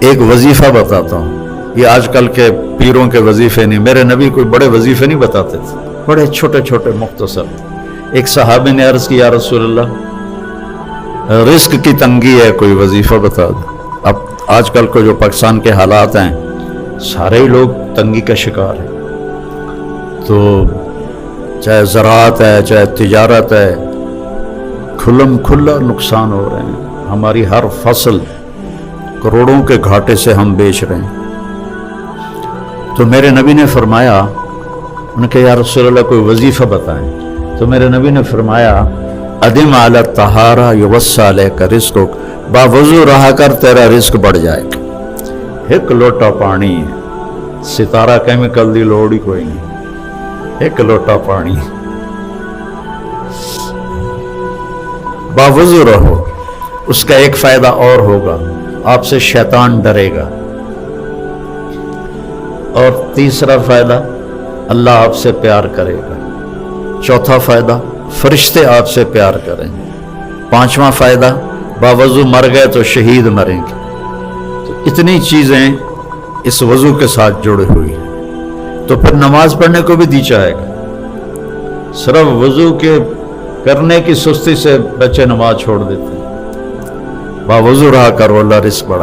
ایک وظیفہ بتاتا ہوں، یہ آج کل کے پیروں کے وظیفے نہیں، میرے نبی کوئی بڑے وظیفے نہیں بتاتے تھے، بڑے چھوٹے چھوٹے مختصر۔ ایک صحابی نے عرض کی، یا رسول اللہ رزق کی تنگی ہے، کوئی وظیفہ بتا دو۔ اب آج کل کو جو پاکستان کے حالات ہیں، سارے ہی لوگ تنگی کا شکار ہیں، تو چاہے زراعت ہے چاہے تجارت ہے، کھلم کھلا نقصان ہو رہے ہیں، ہماری ہر فصل کروڑوں کے گھاٹے سے ہم بیچ رہے ہیں۔ تو میرے نبی نے فرمایا، انہوں نے کہا یا رسول اللہ کوئی وظیفہ بتائیں، تو میرے نبی نے فرمایا ادم علی الطہارہ یوسع علیک رزقک، باوضو رہا کر تیرا رزق بڑھ جائے گا۔ ایک لوٹا پانی، ستارہ کیمیکل دی لوڑ ہی کوئی نہیں، ایک لوٹا پانی، باوضو رہو، اس کا ایک فائدہ اور ہوگا، آپ سے شیطان ڈرے گا، اور تیسرا فائدہ اللہ آپ سے پیار کرے گا، چوتھا فائدہ فرشتے آپ سے پیار کریں گے، پانچواں فائدہ باوضو مر گئے تو شہید مریں گے۔ تو اتنی چیزیں اس وضو کے ساتھ جڑی ہوئی ہیں، تو پھر نماز پڑھنے کو بھی دی جائے گا۔ صرف وضو کے کرنے کی سستی سے بچے نماز چھوڑ دیتے ہیں، باوضو رہا کرو، اللہ رزق بڑھا۔